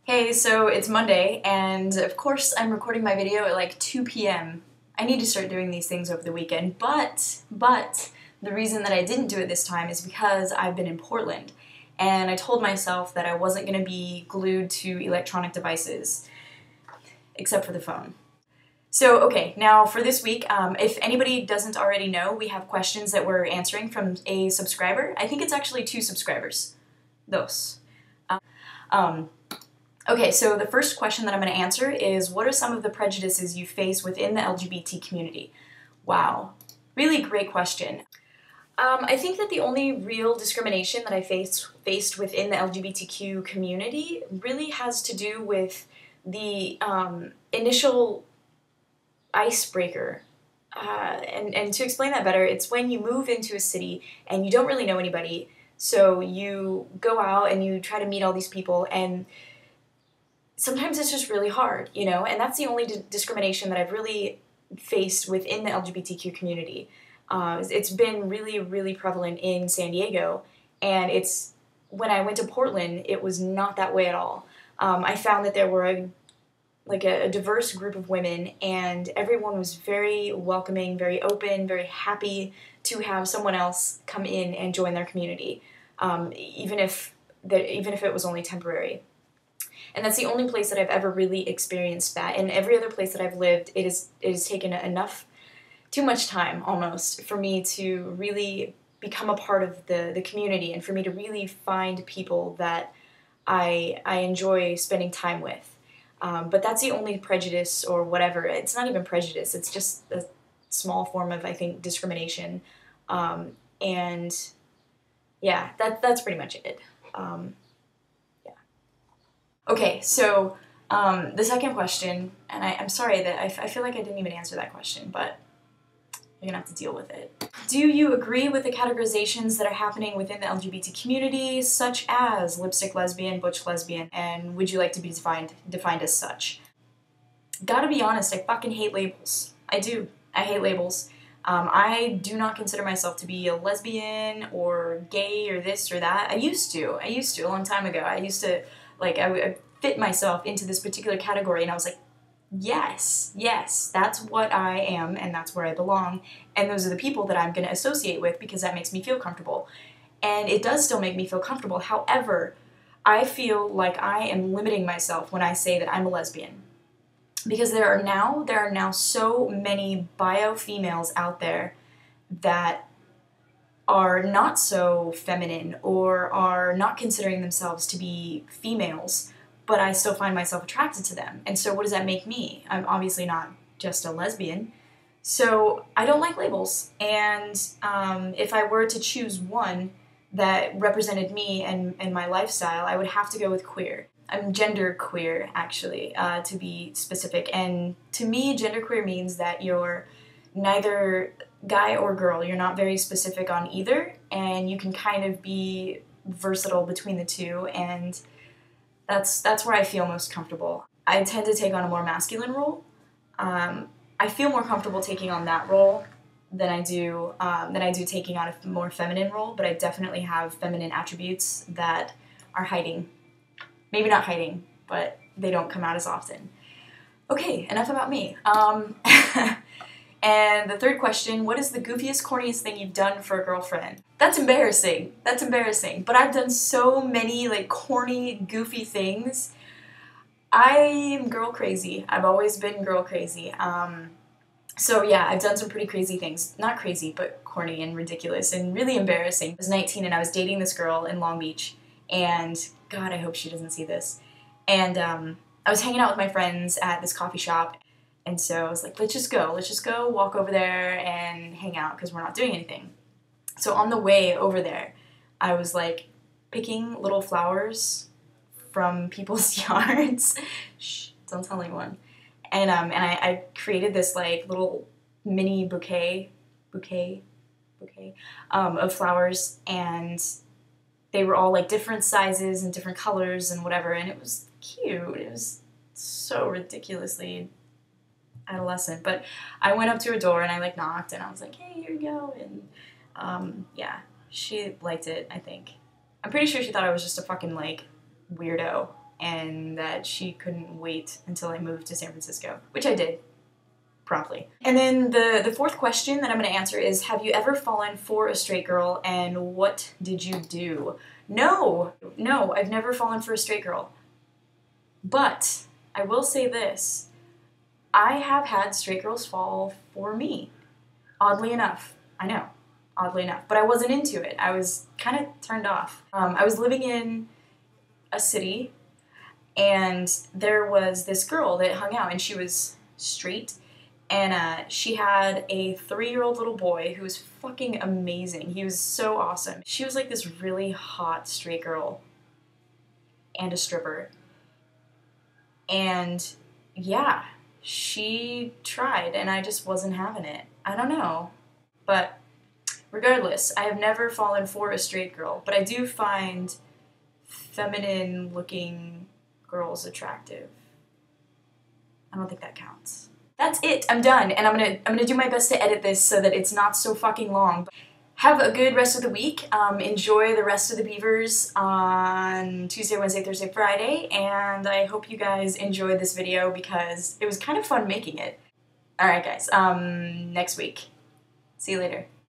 Hey, so it's Monday, and of course I'm recording my video at like 2 p.m. I need to start doing these things over the weekend, but the reason that I didn't do it this time is because I've been in Portland, and I told myself that I wasn't going to be glued to electronic devices, except for the phone. So, okay, now for this week, if anybody doesn't already know, we have questions that we're answering from a subscriber. I think it's actually 2 subscribers. Those. Okay, so the first question that I'm going to answer is, what are some of the prejudices you face within the LGBT community? Wow, really great question. I think that the only real discrimination that I faced within the LGBTQ community really has to do with the initial icebreaker. And to explain that better, it's when you move into a city and you don't really know anybody, so you go out and you try to meet all these people, and sometimes it's just really hard, you know, and that's the only discrimination that I've really faced within the LGBTQ community. It's been really, really prevalent in San Diego, and when I went to Portland, it was not that way at all. I found that there were a diverse group of women, and everyone was very welcoming, very open, very happy to have someone else come in and join their community, even if it was only temporary. And that's the only place that I've ever really experienced that. And every other place that I've lived, it has taken too much time almost for me to really become a part of the community, and for me to really find people that I enjoy spending time with. But that's the only prejudice or whatever. It's not even prejudice. It's just a small form of, I think, discrimination. And yeah, that's pretty much it. Okay, so the second question, and I'm sorry that I feel like I didn't even answer that question, but you're gonna have to deal with it. Do you agree with the categorizations that are happening within the LGBT community, such as lipstick lesbian, butch lesbian, and would you like to be defined as such? Gotta be honest, I fucking hate labels. I do. I hate labels. I do not consider myself to be a lesbian or gay or this or that. I used to a long time ago. I used to, I fit myself into this particular category, and I was like, yes, that's what I am, and that's where I belong, and those are the people that I'm going to associate with because that makes me feel comfortable. And it does still make me feel comfortable. However, I feel like I am limiting myself when I say that I'm a lesbian. Because there are now so many bio females out there that are not so feminine or are not considering themselves to be females, but I still find myself attracted to them. And so what does that make me? I'm obviously not just a lesbian. So I don't like labels. And if I were to choose one that represented me and my lifestyle, I would have to go with queer. I'm gender queer, actually, to be specific. And to me, gender queer means that you're neither guy or girl. You're not very specific on either, and you can kind of be versatile between the two, and that's where I feel most comfortable. I tend to take on a more masculine role. I feel more comfortable taking on that role than I do taking on a more feminine role, but I definitely have feminine attributes that are hiding. Maybe not hiding, but they don't come out as often. Okay, enough about me. And the third question, what is the goofiest, corniest thing you've done for a girlfriend? That's embarrassing. That's embarrassing. But I've done so many corny, goofy things. I'm girl crazy. I've always been girl crazy. So yeah, I've done some pretty crazy things. Not crazy, but corny and ridiculous and really embarrassing. I was 19 and I was dating this girl in Long Beach, and God, I hope she doesn't see this. And I was hanging out with my friends at this coffee shop. And so I was like, let's just go walk over there and hang out because we're not doing anything. So on the way over there, I was picking little flowers from people's yards. Shh, don't tell anyone. And I created this little mini bouquet of flowers, and they were all different sizes and different colors and whatever, and it was cute. It was so ridiculously adolescent, but I went up to her door and I knocked, and I was like, hey, here you go, and she liked it, I think. I'm pretty sure she thought I was just a fucking weirdo, and that she couldn't wait until I moved to San Francisco, which I did. Promptly. And then the fourth question that I'm going to answer is, have you ever fallen for a straight girl and what did you do? No, I've never fallen for a straight girl. But I will say this, I have had straight girls fall for me. Oddly enough, I know, oddly enough, but I wasn't into it. I was kind of turned off. I was living in a city and there was this girl that hung out and she was straight. And she had a 3-year-old little boy who was fucking amazing. He was so awesome. She was like this really hot straight girl and a stripper. And yeah, she tried and I just wasn't having it. I don't know. But regardless, I have never fallen for a straight girl, but I do find feminine looking girls attractive. I don't think that counts. That's it, I'm done, and I'm gonna do my best to edit this so that it's not so fucking long. Have a good rest of the week, enjoy the rest of the beavers on Tuesday, Wednesday, Thursday, Friday, and I hope you guys enjoyed this video because it was kind of fun making it. Alright guys, next week. See you later.